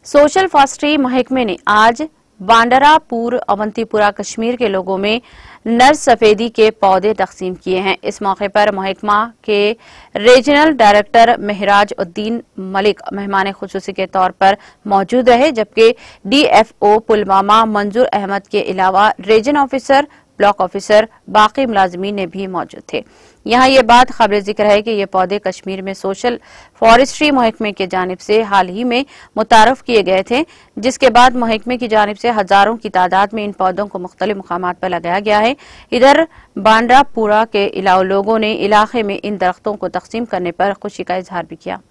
Social forestry महकमे ने आज बांडरापुर अवंतीपुरा कश्मीर के लोगों में नर सफेदी के पौधे तकसीम किए हैं। इस मौके पर महकमा के रीजनल डायरेक्टर महराज उद्दीन मलिक मेहमान खुसूसी के तौर पर मौजूद रहे, जबकि DFO पुलवामा मंजूर अहमद के अलावा रीजन ऑफिसर, ब्लॉक ऑफिसर, बाकी मुलाजमीन ने भी मौजूद थे। यहाँ ये बात काबिल जिक्र है कि ये पौधे कश्मीर में सोशल फॉरेस्ट्री महकमे की जानिब से हाल ही में मुतारफ किए गए थे, जिसके बाद महकमे की जानिब से हजारों की तादाद में इन पौधों को मुख्तलिफ मुकामात पर लगाया गया है। इधर बांडरापुरा के अलावा लोगों ने इलाके में इन दरख्तों को तकसीम करने पर खुशी का इजहार भी किया।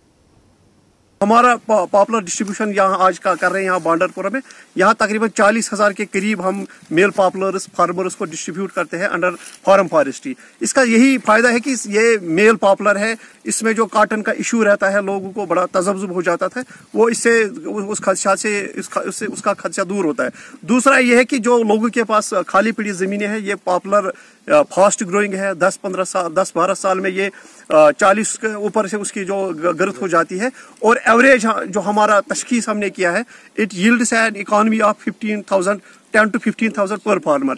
हमारा पॉपुलर डिस्ट्रीब्यूशन यहाँ आज का कर रहे हैं। यहाँ बांडरपुरा में यहाँ तकरीबन 40,000 के करीब हम मेल पॉपुलर्स फार्मर्स को डिस्ट्रीब्यूट करते हैं अंडर फार्म फॉरेस्ट्री। इसका यही फायदा है कि ये मेल पॉपुलर है, इसमें जो कॉटन का इशू रहता है, लोगों को बड़ा तजब्जुब हो जाता था, वो इससे उस खदशा से उसका खदशा दूर होता है। दूसरा ये है कि जो लोगों के पास खाली पड़ी जमीनें हैं, ये पॉपुलर फास्ट ग्रोइंग है। 10-12 साल में ये 40 के ऊपर से उसकी जो ग्रोथ हो जाती है। और एवरेज जो हमारा तशखीस हमने किया है, it yields an economy of 10 to 15,000 पर फार्मर।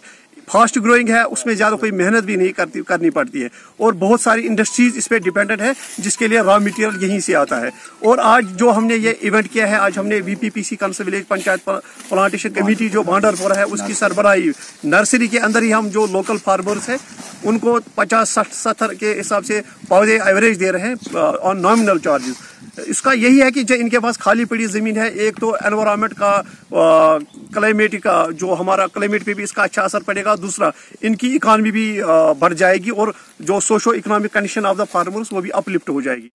फास्ट ग्रोइंग है, उसमें ज्यादा कोई मेहनत भी नहीं करनी पड़ती है और बहुत सारी इंडस्ट्रीज इस पे डिपेंडेंट है, जिसके लिए रॉ मटेरियल यहीं से आता है। और आज जो हमने ये इवेंट किया है, आज हमने VPPC council village panchayat plantation committee जो बांडरपुरा है उसकी सरबराही, नर्सरी के अंदर ही हम जो लोकल फार्मर्स है उनको 50-60-70 के हिसाब से पौधे एवरेज दे रहे हैं ऑन नॉमिनल चार्जेस। इसका यही है कि जो इनके पास खाली पड़ी जमीन है, एक तो एनवायरमेंट का क्लाइमेट का जो हमारा क्लाइमेट पे भी इसका अच्छा असर पड़ेगा, दूसरा इनकी इकॉनमी भी बढ़ जाएगी और जो socio economic condition of the farmers वो भी अपलिफ्ट हो जाएगी।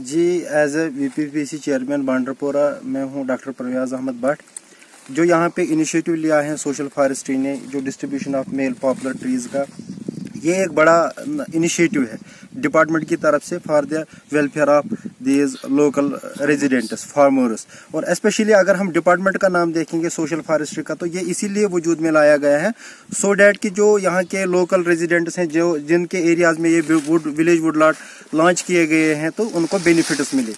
जी, एज ए VPPC चेयरमैन बांडरपुरा मैं हूँ डॉक्टर परवेज अहमद भट्ट। जो यहाँ पे इनिशिएटिव लिया है सोशल फॉरेस्ट्री ने, जो distribution of male popular trees का, ये एक बड़ा इनिशिएटिव है डिपार्टमेंट की तरफ से for the welfare of these local residents farmers. और स्पेशली अगर हम डिपार्टमेंट का नाम देखेंगे सोशल फॉरेस्ट्री का, तो ये इसीलिए वजूद में लाया गया है सो डैट कि जो यहाँ के लोकल रेजिडेंट्स हैं, जो जिनके एरियाज में ये विलेज वुडलॉट लॉन्च किए गए हैं, तो उनको बेनिफिट्स मिले।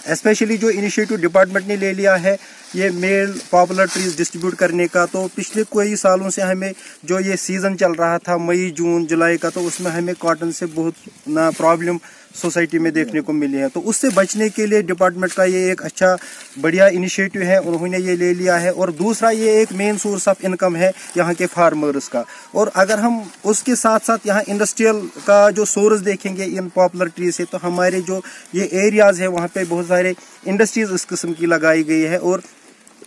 स्पेशली जो इनिशिएटिव डिपार्टमेंट ने ले लिया है ये मेल पॉपुलर ट्रीज डिस्ट्रीब्यूट करने का, तो पिछले कई सालों से हमें जो ये सीज़न चल रहा था मई, जून, जुलाई का, तो उसमें हमें कॉटन से बहुत ना प्रॉब्लम सोसाइटी में देखने को मिली है। तो उससे बचने के लिए डिपार्टमेंट का ये एक अच्छा बढ़िया इनिशिएटिव है, उन्होंने ये ले लिया है। और दूसरा ये एक मेन सोर्स ऑफ इनकम है यहाँ के फार्मर्स का। और अगर हम उसके साथ साथ यहाँ इंडस्ट्रियल का जो सोर्स देखेंगे इन पॉपुलर ट्री से, तो हमारे जो ये एरियाज है वहाँ पे बहुत सारे इंडस्ट्रीज इस किस्म की लगाई गई है। और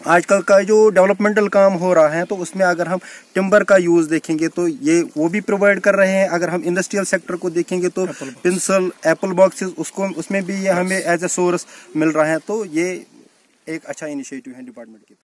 आजकल का जो डेवलपमेंटल काम हो रहा है, तो उसमें अगर हम टिम्बर का यूज देखेंगे तो ये वो भी प्रोवाइड कर रहे हैं। अगर हम इंडस्ट्रियल सेक्टर को देखेंगे तो पेंसिल, एप्पल बॉक्सेस, उसमें भी ये हमें एज ए सोर्स मिल रहा है। तो ये एक अच्छा इनिशिएटिव है डिपार्टमेंट की।